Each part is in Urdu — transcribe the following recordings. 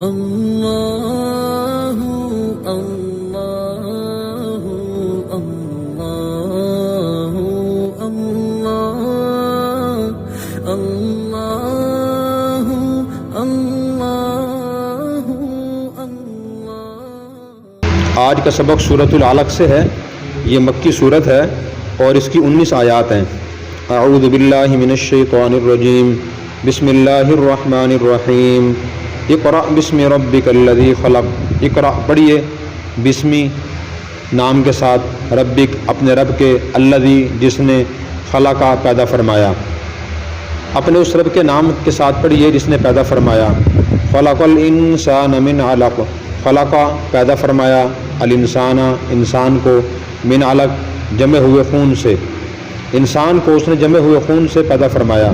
اللہ اللہ اللہ اللہ اللہ اللہ۔ آج کا سبق سورۃ العلق سے ہے۔ یہ مکی صورت ہے اور اس کی 19 آیات ہیں۔ اعوذ باللہ من الشیطان الرجیم، بسم اللہ الرحمن الرحیم۔ اقرأ بسم ربک الذی خلق۔ اقرأ پڑھیے بسمی نام کے ساتھ، ربک اپنے رب کے، الذی جس نے، خلق پیدا فرمایا، اپنے اس رب کے نام کے ساتھ پڑھیے جس نے پیدا فرمایا۔ خلق الانسان من علق، خلق پیدا فرمایا، الانسان انسان کو، من علق جمع ہوئے خون سے، انسان کو اس نے جمع ہوئے خون سے پیدا فرمایا۔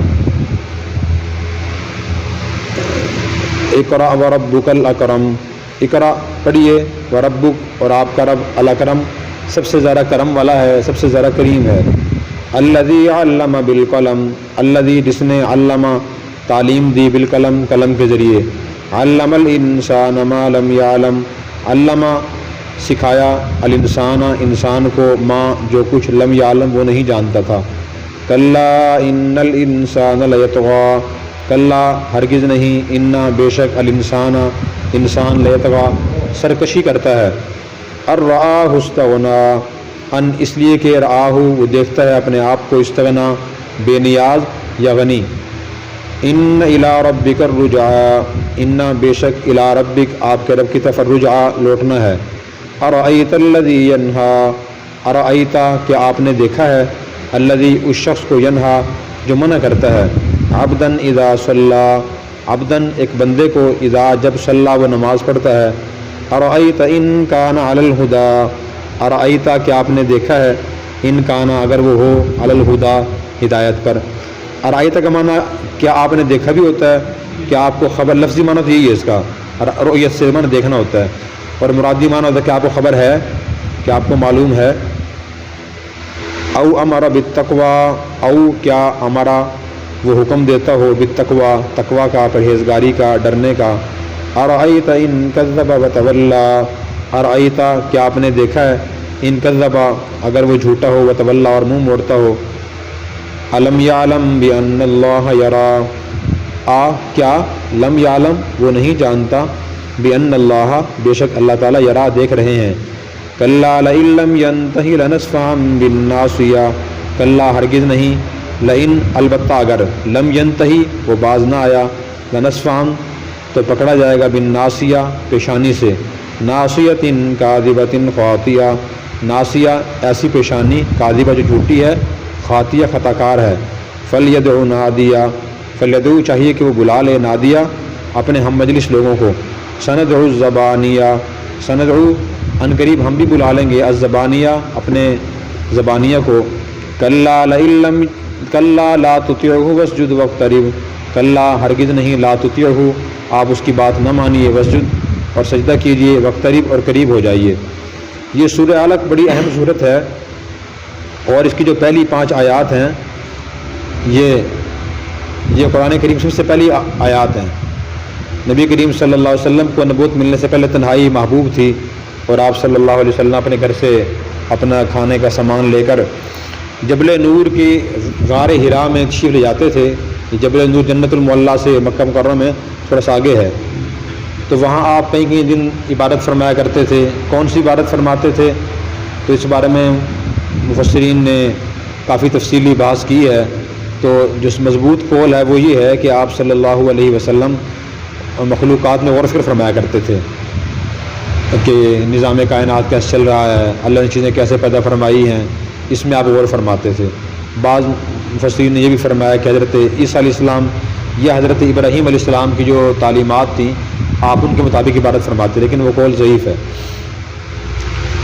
اقرأ وربک الاکرم، اقرأ پڑھیے، وربک اور آپ کا رب، الاکرم سب سے زیادہ کرم والا ہے، سب سے زیادہ کریم ہے۔ الذی علم بالقلم، الذی جس نے، علم تعلیم دی، بالقلم قلم کے ذریعے، علم الانسان ما لم یعلم، علم سکھایا، الانسان انسان کو، ما جو کچھ، لم یعلم وہ نہیں جانتا تھا۔ کلا ان الانسان لیطغی، کلا ہرگز نہیں، انا بے شک، الانسان انسان، لیطغی سرکشی کرتا ہے، الرآہ استغنی، ان اس لیے کہ رآہ وہ دیکھتا ہے اپنے آپ کو، استغنا بے نیاز یا غنی۔ ان الی ربک الرجعی، ان بے شک، الی ربک آپ کے رب کی طرف، الرجعی لوٹنا ہے۔ ارأیت الذی ینہا، ارأیت کہ آپ نے دیکھا ہے، الذی اس شخص کو، ینہا جو منع کرتا ہے، عبداً اذا صلی، عبداً ایک بندے کو، اذا جب، صلی وہ نماز پڑھتا ہے۔ ارأیت ان کان علی الہدی، ارأیت کہ آپ نے دیکھا ہے، ان کان اگر وہ ہو، علی الہدی ہدایت پر۔ ارأیت کا معنی کیا آپ نے دیکھا بھی ہوتا ہے، کہ آپ کو خبر، لفظی معنی تو یہی ہے اس کا، رؤیت سے معنی دیکھنا ہوتا ہے، اور مرادی معنی ہوتا ہے کہ آپ کو خبر ہے، کہ آپ کو معلوم ہے۔ او امر بالتقوی، او کیا امرا وہ حکم دیتا ہو، بالتقوی تقوی کا، پرہیزگاری کا، ڈرنے کا۔ ارأیت ان کذب وتولی، ارأیت کیا آپ نے دیکھا ہے، ان کذب اگر وہ جھوٹا ہو، وتولی اور منہ موڑتا ہو۔ الم یعلم بان اللہ یری، کیا لم یعلم وہ نہیں جانتا، بان اللہ بے شک اللہ تعالیٰ، یری دیکھ رہے ہیں۔ کلا لئن لم ینتہ لنسفعا بالناصیہ، کلا ہرگز نہیں، لئن البتہ اگر، لم ینتہی وہ باز نہ آیا، لنسفعا تو پکڑا جائے گا، بالناصیہ پیشانی سے، ناصیۃ کاذبۃ خاطیہ، ناصیہ ایسی پیشانی، کاذبہ جو جھوٹی ہے، خاطیہ خطا کار ہے۔ فلیدعو نادیہ، فلیدعو چاہیے کہ وہ بلا لے، نادیہ اپنے ہم مجلس لوگوں کو۔ سندعو الزبانیہ، سندعو ان قریب ہم بھی بلا لیں گے، الزبانیہ اپنے زبانیہ کو۔ کلا لئن لم، کلا لا تطیعہ واسجد واقترب، کلا ہرگز نہیں، لا تطیعہ آپ اس کی بات نہ مانیے، واسجد اور سجدہ کیجیے، واقترب اور قریب ہو جائیے۔ یہ سورہ علق بڑی اہم صورت ہے، اور اس کی جو پہلی 5 آیات ہیں، یہ قرآن کریم سب سے پہلی آیات ہیں۔ نبی کریم صلی اللہ علیہ وسلم کو نبوت ملنے سے پہلے تنہائی محبوب تھی، اور آپ صلی اللہ علیہ وسلم اپنے گھر سے اپنا کھانے کا سامان لے کر جبل نور کی غار حرا میں تشریف لے جاتے تھے۔ جبل نور جنت المعلیٰ سے مکہ مکرمہ میں تھوڑا سا آگے ہے، تو وہاں آپ کئی دن عبادت فرمایا کرتے تھے۔ کون سی عبادت فرماتے تھے، تو اس بارے میں مفسرین نے کافی تفصیلی بحث کی ہے۔ تو جو مضبوط قول ہے وہ یہ ہے کہ آپ صلی اللہ علیہ وسلم مخلوقات میں غور و فکر فرمایا کرتے تھے، کہ نظام کائنات کیسے چل رہا ہے، اللہ نے چیزیں کیسے پیدا فرمائی ہیں، اس میں آپ غور فرماتے تھے۔ بعض مفسرین نے یہ بھی فرمایا کہ حضرت عیسیٰ علیہ السلام یا حضرت ابراہیم علیہ السلام کی جو تعلیمات تھیں، آپ ان کے مطابق عبادت فرماتے، لیکن وہ قول ضعیف ہے۔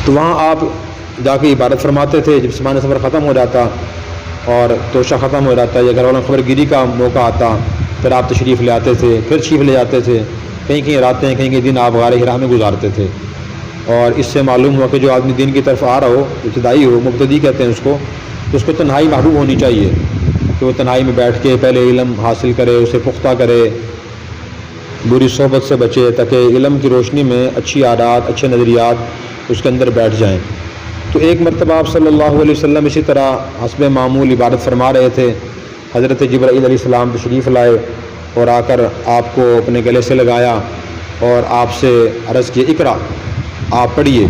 تو وہاں آپ جا کے عبادت فرماتے تھے۔ جب سمان سفر ختم ہو جاتا اور توشہ ختم ہو جاتا، یا گھر والوں خبر گیری کا موقع آتا، پھر آپ تشریف لے آتے تھے، پھر تشریف لے جاتے تھے۔ کہیں راتیں، کہیں دن آپ غار حرا میں گزارتے تھے۔ اور اس سے معلوم ہوا کہ جو آدمی دین کی طرف آ رہا ہو، ابتدائی ہو، مبتدی کہتے ہیں اس کو، تو اس کو تنہائی محبوب ہونی چاہیے، کہ وہ تنہائی میں بیٹھ کے پہلے علم حاصل کرے، اسے پختہ کرے، بری صحبت سے بچے تاکہ علم کی روشنی میں اچھی عادات اچھے نظریات اس کے اندر بیٹھ جائیں۔ تو ایک مرتبہ آپ صلی اللہ علیہ وسلم اسی طرح حسب معمول عبادت فرما رہے تھے، حضرت جبرائیل علیہ السلام تشریف لائے اور آ کر آپ کو اپنے گلے سے لگایا اور آپ سے عرض کی اقرا، آپ پڑھیے۔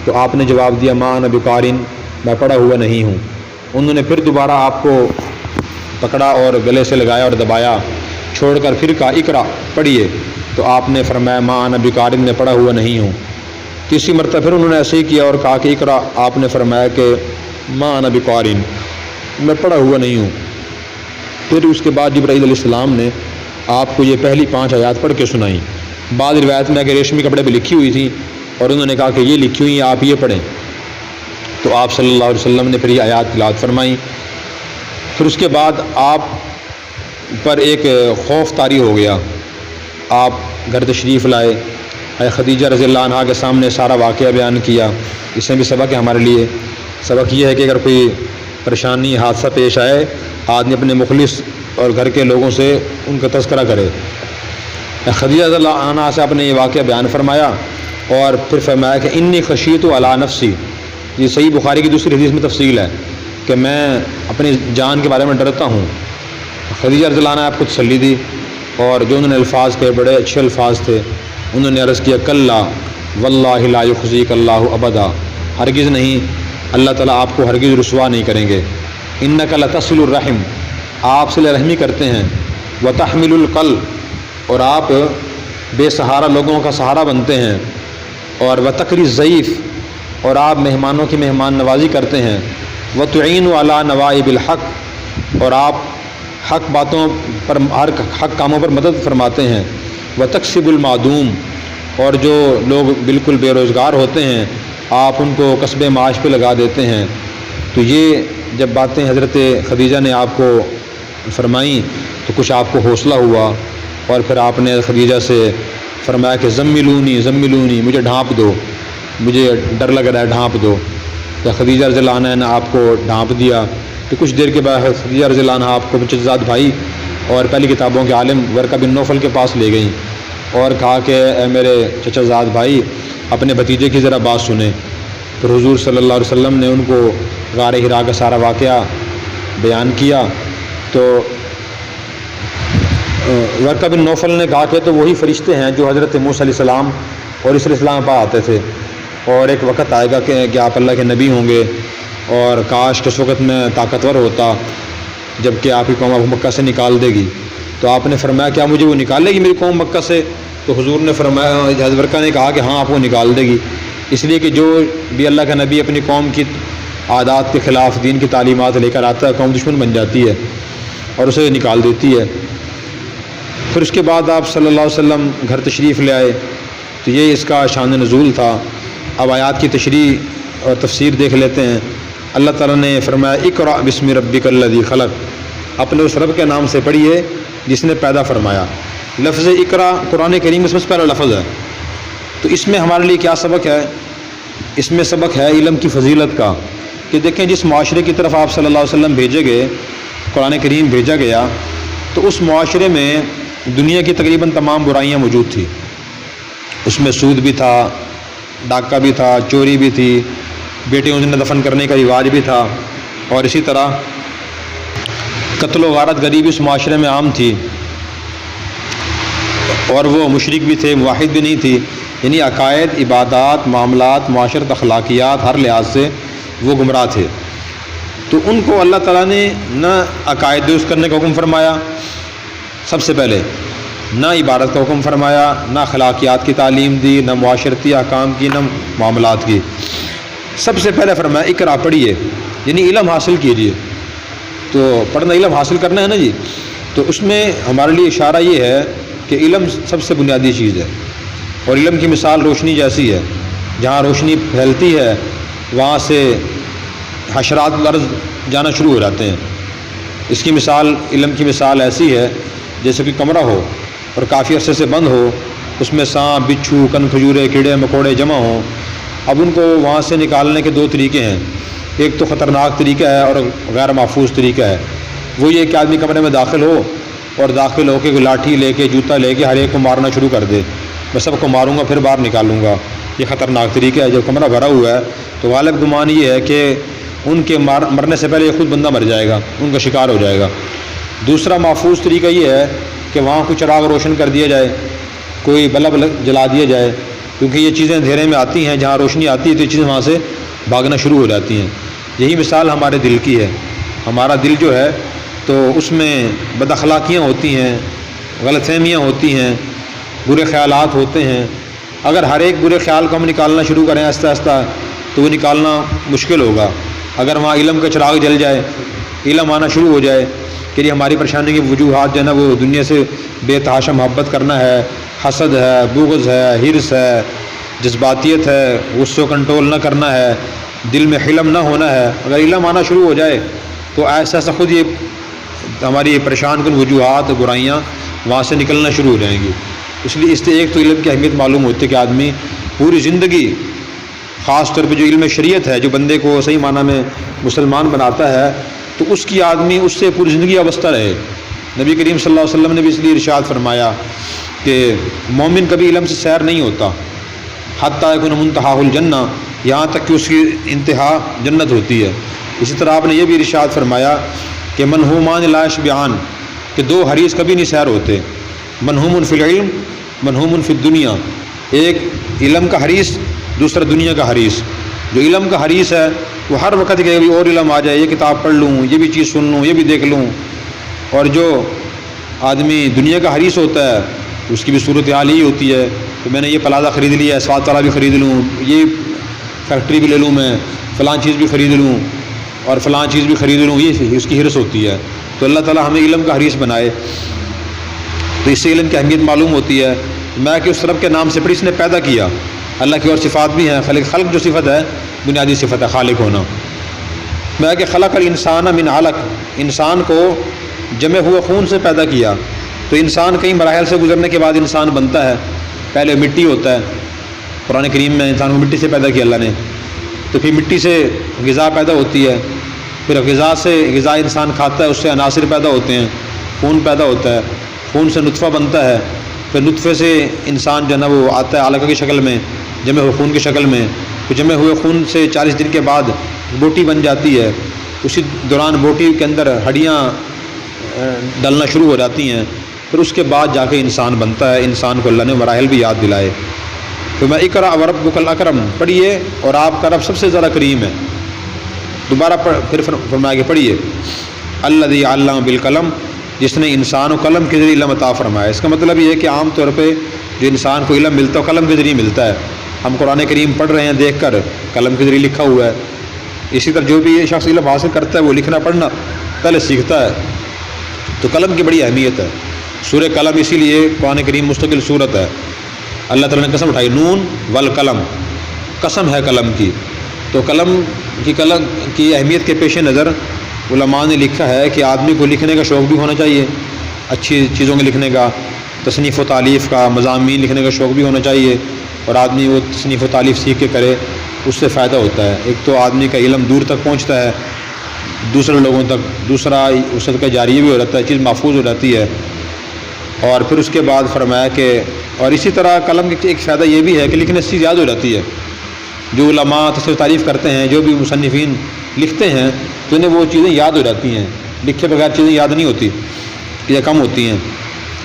تو آپ نے جواب دیا ما انا بقارئ، میں پڑھا ہوا نہیں ہوں۔ انہوں نے پھر دوبارہ آپ کو پکڑا اور گلے سے لگایا اور دبایا، چھوڑ کر پھر کہا اقرا، پڑھیے۔ تو آپ نے فرمایا ما انا بقارئ، میں پڑھا ہوا نہیں ہوں۔ تیسری مرتبہ پھر انہوں نے ایسے ہی کیا اور کہا کہ اقرا، آپ نے فرمایا کہ ما انا بقارئ، میں پڑھا ہوا نہیں ہوں۔ پھر اس کے بعد جبرائیل علیہ السلام نے آپ کو یہ پہلی 5 آیات پڑھ کے سنائیں۔ بعض روایت میں کہ ریشمی کپڑے پہ لکھی ہوئی تھی اور انہوں نے کہا کہ یہ لکھی ہوئی ہیں، آپ یہ پڑھیں۔ تو آپ صلی اللہ علیہ وسلم نے پھر یہ آیات تلاوت فرمائیں۔ پھر اس کے بعد آپ پر ایک خوف طاری ہو گیا، آپ گھر تشریف لائے، خدیجہ رضی اللہ عنہا کے سامنے سارا واقعہ بیان کیا۔ اس میں بھی سبق ہے ہمارے لیے۔ سبق یہ ہے کہ اگر کوئی پریشانی حادثہ پیش آئے، آدمی اپنے مخلص اور گھر کے لوگوں سے ان کا تذکرہ کرے۔ خدیجہ رضی اللہ عنہا سے آپ نے یہ واقعہ بیان فرمایا اور پھر فرمایا کہ انی خشیت علی نفسی، یہ صحیح بخاری کی دوسری حدیث میں تفصیل ہے کہ میں اپنی جان کے بارے میں ڈرتا ہوں۔ خدیجہ رضی اللہ عنہا آپ کو تسلی دی اور جو انہوں نے الفاظ کہے بڑے اچھے الفاظ تھے۔ انہوں نے عرض کیا کلا واللہ لا یخزیک اللہ ابدا، ہرگز نہیں، اللہ تعالیٰ آپ کو ہرگز رسوا نہیں کریں گے۔ انک لتصل الرحم، آپ صلہ رحمی کرتے ہیں، وتحمل القلب، اور آپ بے سہارا لوگوں کا سہارا بنتے ہیں، اور وتقری الضیف، اور آپ مہمانوں کی مہمان نوازی کرتے ہیں، وتعین علی نوائب الحق، اور آپ حق باتوں پر، ہر حق کاموں پر مدد فرماتے ہیں، وتکسب المعدوم، اور جو لوگ بالکل بے روزگار ہوتے ہیں آپ ان کو کسب معاش پہ لگا دیتے ہیں۔ تو یہ جب باتیں حضرت خدیجہ نے آپ کو فرمائیں تو کچھ آپ کو حوصلہ ہوا، اور پھر آپ نے خدیجہ سے فرمایا کہ زملونی زملونی، مجھے ڈھانپ دو، مجھے ڈر لگ رہا ہے، ڈھانپ دو۔ تو خدیجہ رضی اللہ عنہا نے آپ کو ڈھانپ دیا۔ تو کچھ دیر کے بعد خدیجہ رضی اللہ عنہ آپ کو چچزاد بھائی اور پہلی کتابوں کے عالم ورقہ بن نوفل کے پاس لے گئیں اور کہا کہ اے میرے چچزاد بھائی، اپنے بھتیجے کی ذرا بات سنیں۔ پھر حضور صلی اللہ علیہ وسلم نے ان کو غار حرا کا سارا واقعہ بیان کیا۔ تو ورقہ بن نوفل نے کہا کہ تو وہی فرشتے ہیں جو حضرت موسیٰ علیہ السلام اور عیسیٰ علیہ السلام پاس آتے تھے، اور ایک وقت آئے گا کہ آپ اللہ کے نبی ہوں گے، اور کاش کہ اس وقت میں طاقتور ہوتا جب کہ آپ کی قوم آپ مکہ سے نکال دے گی۔ تو آپ نے فرمایا کیا مجھے وہ نکالے گی میری قوم مکہ سے؟ تو حضور نے فرمایا، حضرت ورقہ نے کہا کہ ہاں آپ کو نکال دے گی، اس لیے کہ جو بھی اللہ کا نبی اپنی قوم کی عادات کے خلاف دین کی تعلیمات لے کر آتا ہے، قوم دشمن بن جاتی ہے اور اسے نکال دیتی ہے۔ پھر اس کے بعد آپ صلی اللہ علیہ وسلم گھر تشریف لے آئے۔ تو یہ اس کا شان نزول تھا۔ اب آیات کی تشریح اور تفسیر دیکھ لیتے ہیں۔ اللہ تعالیٰ نے فرمایا اقرأ بسم ربک الذی خلق، اپنے اس رب کے نام سے پڑھیے جس نے پیدا فرمایا۔ لفظ اقرأ قرآن کریم میں سب سے پہلا لفظ ہے۔ تو اس میں ہمارے لیے کیا سبق ہے؟ اس میں سبق ہے علم کی فضیلت کا، کہ دیکھیں جس معاشرے کی طرف آپ صلی اللہ علیہ وسلم بھیجے گئے، قرآن کریم بھیجا گیا، تو اس معاشرے میں دنیا کی تقریباً تمام برائیاں موجود تھیں۔ اس میں سود بھی تھا، ڈاکہ بھی تھا، چوری بھی تھی، بیٹیوں سے دفن کرنے کا رواج بھی تھا، اور اسی طرح قتل و غارت گری بھی اس معاشرے میں عام تھی، اور وہ مشرک بھی تھے، موحد بھی نہیں تھی، یعنی عقائد، عبادات، معاملات، معاشرت، اخلاقیات، ہر لحاظ سے وہ گمراہ تھے۔ تو ان کو اللہ تعالیٰ نے نہ عقائد درست کرنے کا حکم فرمایا سب سے پہلے، نہ عبادت کا حکم فرمایا، نہ اخلاقیات کی تعلیم دی، نہ معاشرتی احکام کی، نہ معاملات کی۔ سب سے پہلے فرمایا اقرأ، پڑھیے، یعنی علم حاصل کیجیے۔ تو پڑھنا علم حاصل کرنا ہے نا جی۔ تو اس میں ہمارے لیے اشارہ یہ ہے کہ علم سب سے بنیادی چیز ہے، اور علم کی مثال روشنی جیسی ہے، جہاں روشنی پھیلتی ہے وہاں سے حشرات الارض جانا شروع ہو جاتے ہیں۔ اس کی مثال، علم کی مثال ایسی ہے جیسے کہ کمرہ ہو اور کافی عرصے سے بند ہو، اس میں سانپ، بچھو، کن کھجورے، کیڑے مکوڑے جمع ہوں۔ اب ان کو وہاں سے نکالنے کے 2 طریقے ہیں، ایک تو خطرناک طریقہ ہے اور غیر محفوظ طریقہ ہے۔ وہ یہ کہ آدمی کمرے میں داخل ہو اور داخل ہو کے کوئی لاٹھی لے کے جوتا لے کے ہر ایک کو مارنا شروع کر دے، میں سب کو ماروں گا پھر باہر نکالوں گا، یہ خطرناک طریقہ ہے۔ جب کمرہ بھرا ہوا ہے تو غالب گمان یہ ہے کہ ان کے مرنے سے پہلے یہ خود بندہ مر جائے گا، ان کا شکار ہو جائے گا۔ دوسرا محفوظ طریقہ یہ ہے کہ وہاں کوئی چراغ روشن کر دیا جائے، کوئی بلب جلا دیا جائے، کیونکہ یہ چیزیں اندھیرے میں آتی ہیں، جہاں روشنی آتی ہے تو یہ چیزیں وہاں سے بھاگنا شروع ہو جاتی ہیں۔ یہی مثال ہمارے دل کی ہے۔ ہمارا دل جو ہے تو اس میں بد اخلاقیاں ہوتی ہیں، غلط فہمیاں ہوتی ہیں، برے خیالات ہوتے ہیں۔ اگر ہر ایک برے خیال کو ہم نکالنا شروع کریں آہستہ آہستہ تو وہ نکالنا مشکل ہوگا۔ اگر وہاں علم کا چراغ جل جائے، علم آنا شروع ہو جائے کہ یہ ہماری پریشانی کی وجوہات جو ہے نا وہ دنیا سے بے تحاشا محبت کرنا ہے، حسد ہے، بغض ہے، حرص ہے، جذباتیت ہے، غصے کو کنٹرول نہ کرنا ہے، دل میں حلم نہ ہونا ہے، اگر علم آنا شروع ہو جائے تو ایسا ایسا خود یہ ہماری پریشان کن وجوہات برائیاں وہاں سے نکلنا شروع ہو جائیں گی۔ اس لیے اس سے ایک تو علم کی اہمیت معلوم ہوتی ہے کہ آدمی پوری زندگی، خاص طور پہ جو علم شریعت ہے جو بندے کو صحیح معنی میں مسلمان بناتا ہے، تو اس کی آدمی اس سے پوری زندگی وابستہ رہے۔ نبی کریم صلی اللہ علیہ وسلم نے بھی اس لیے ارشاد فرمایا کہ مومن کبھی علم سے سیر نہیں ہوتا، حتیٰ یکون منتہا الجنہ، یہاں تک کہ اس کی انتہا جنت ہوتی ہے۔ اسی طرح آپ نے یہ بھی ارشاد فرمایا کہ منہومان لا یشبعان، کہ دو حریص کبھی نہیں سیر ہوتے، منہوم فی العلم منہوم فی الدنیا، ایک علم کا حریص، دوسرا دنیا کا حریص۔ جو علم کا حریص ہے وہ ہر وقت کہ اور علم آ جائے، یہ کتاب پڑھ لوں، یہ بھی چیز سن لوں، یہ بھی دیکھ لوں۔ اور جو آدمی دنیا کا حریص ہوتا ہے اس کی بھی صورت حال یہی ہوتی ہے کہ میں نے یہ پلازہ خرید لیا ہے، سواد والا بھی خرید لوں، یہ فیکٹری بھی لے لوں، میں فلاں چیز بھی خرید لوں اور فلاں چیز بھی خرید لوں، یہ اس کی حرص ہوتی ہے۔ تو اللہ تعالیٰ ہمیں علم کا حریص بنائے۔ تو اس سے علم کی اہمیت معلوم ہوتی ہے۔ میں کہ اس رب کے نام سے پڑھی، اس نے پیدا کیا۔ اللہ کی اور صفات بھی ہیں، خلق جو صفت ہے بنیادی صفت ہے خالق ہونا۔ میں کہ خلق الانسان من علق، انسان کو جمع ہوئے خون سے پیدا کیا۔ تو انسان کئی مراحل سے گزرنے کے بعد انسان بنتا ہے۔ پہلے مٹی ہوتا ہے، قرآن کریم میں انسان کو مٹی سے پیدا کیا اللہ نے، تو پھر مٹی سے غذا پیدا ہوتی ہے، پھر غذا انسان کھاتا ہے، اس سے عناصر پیدا ہوتے ہیں، خون پیدا ہوتا ہے، خون سے نطفہ بنتا ہے، پھر نطفے سے انسان جو ہے نا وہ آتا ہے علقہ کی شکل میں، جمع ہوئے خون کی شکل میں، پھر جمع ہوئے خون سے 40 دن کے بعد بوٹی بن جاتی ہے۔ اسی دوران بوٹی کے اندر ہڈیاں ڈلنا شروع ہو جاتی ہیں، پھر اس کے بعد جا کے انسان بنتا ہے۔ انسان کو اللہ نے مراحل بھی یاد دلائے۔ تو میں اقرأ وربک الاکرم، پڑھیے اور آپ کا رب سب سے زیادہ کریم ہے۔ دوبارہ پھر فرمایا کہ پڑھیے الذی علم بالقلم، جس نے انسان کو قلم کے ذریعے علم عطا فرمایا۔ اس کا مطلب یہ ہے کہ عام طور پہ جو انسان کو علم ملتا ہے قلم کے ذریعے ملتا ہے۔ ہم قرآن کریم پڑھ رہے ہیں دیکھ کر، قلم کے ذریعے لکھا ہوا ہے۔ اسی طرح جو بھی یہ شخص علم حاصل کرتا ہے وہ لکھنا پڑھنا پہلے سیکھتا ہے۔ تو قلم کی بڑی اہمیت ہے۔ سورہ قلم اسی لیے قرآن کریم مستقل صورت ہے۔ اللہ تعالیٰ نے قسم اٹھائی، نون والقلم، قسم ہے قلم کی۔ تو قلم کی اہمیت کے پیش نظر علماء نے لکھا ہے کہ آدمی کو لکھنے کا شوق بھی ہونا چاہیے، اچھی چیزوں میں لکھنے کا، تصنیف و تالیف کا، مضامین لکھنے کا شوق بھی ہونا چاہیے، اور آدمی وہ تصنیف و تالیف سیکھ کے کرے، اس سے فائدہ ہوتا ہے۔ ایک تو آدمی کا علم دور تک پہنچتا ہے، دوسرے لوگوں تک، دوسرا اس کا جاریہ بھی ہو جاتا ہے، چیز محفوظ ہو جاتی ہے۔ اور پھر اس کے بعد فرمایا کہ اور اسی طرح قلم کی ایک فائدہ یہ بھی ہے کہ لکھنے سے یاد ہو جاتی ہے۔ جو علماء تصنیف و تعریف کرتے ہیں، جو بھی مصنفین لکھتے ہیں تو انہیں وہ چیزیں یاد ہو جاتی ہیں، لکھے بغیر چیزیں یاد نہیں ہوتی یا کم ہوتی ہیں۔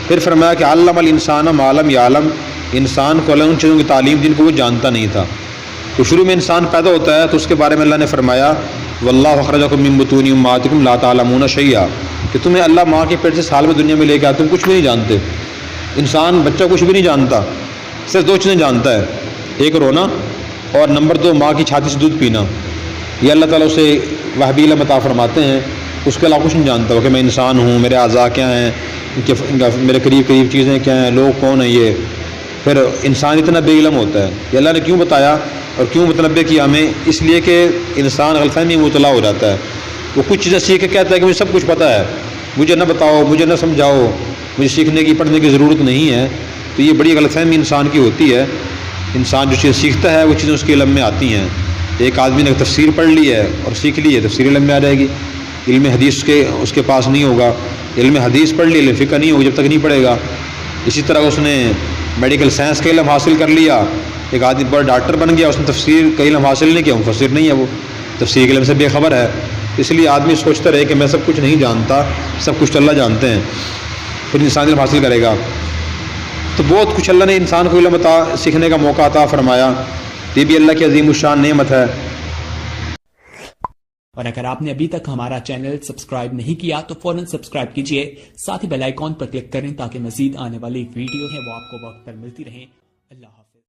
پھر فرمایا کہ علم الانسان ما لم یعلم، انسان کو ان چیزوں کی تعلیم جن کو وہ جانتا نہیں تھا۔ تو شروع میں انسان پیدا ہوتا ہے تو اس کے بارے میں اللہ نے فرمایا واللہ اخرجکم من بطون امہاتکم لا تعلمون شیئا، کہ تمہیں اللہ ماں کے پیٹ سے سال میں دنیا میں لے کے آیا، تم کچھ بھی نہیں جانتے۔ انسان بچہ کچھ بھی نہیں جانتا، صرف دو چیزیں جانتا ہے، ایک رونا اور نمبر 2 ماں کی چھاتی سے دودھ پینا۔ یہ اللہ تعالیٰ اسے وہبی علم عطا فرماتے ہیں، اس کے علاوہ کچھ نہیں جانتا وہ کہ میں انسان ہوں، میرے اعضاء کیا ہیں، میرے قریب چیزیں کیا ہیں، لوگ کون ہیں۔ یہ پھر انسان اتنا بے علم ہوتا ہے۔ یہ اللہ نے کیوں بتایا اور کیوں متنبع کیا ہمیں؟ اس لیے کہ انسان غلط فہمی میں مبتلا ہو جاتا ہے۔ وہ کچھ چیزیں سیکھ کے کہتا ہے کہ مجھے سب کچھ پتہ ہے، مجھے نہ بتاؤ، مجھے نہ سمجھاؤ، مجھے سیکھنے کی پڑھنے کی ضرورت نہیں ہے۔ تو یہ بڑی غلط فہمی انسان کی ہوتی ہے۔ انسان جو چیز سیکھتا ہے وہ چیزیں اس کے علم میں آتی ہیں۔ ایک آدمی نے تفسیر پڑھ لی ہے اور سیکھ لی ہے، تفسیر علم میں آ جائے گی، علم حدیث اس کے پاس نہیں ہوگا، علم حدیث پڑھ لی، علم فقہ نہیں ہوگی جب تک نہیں پڑھے گا۔ اسی طرح اس نے میڈیکل سائنس کا علم حاصل کر لیا، ایک آدمی بڑا ڈاکٹر بن گیا، اس نے تفسیر کا علم حاصل نہیں کیا، مفسر نہیں ہے، وہ تفسیر کے علم سے بے خبر ہے۔ اس لیے آدمی سوچتا رہے کہ میں سب کچھ نہیں جانتا، سب کچھ اللہ جانتے ہیں، پھر انسان علم حاصل کرے گا۔ تو بہت کچھ اللہ نے انسان کو علم سیکھنے کا موقع عطا فرمایا، یہ بھی اللہ کی عظیم الشان نعمت ہے۔ اور اگر آپ نے ابھی تک ہمارا چینل سبسکرائب نہیں کیا تو فوراً سبسکرائب کیجئے، ساتھ ہی بیل آئیکن پر کلک کریں تاکہ مزید آنے والی ویڈیو ہے وہ آپ کو وقت پر ملتی رہیں۔ اللہ حافظ۔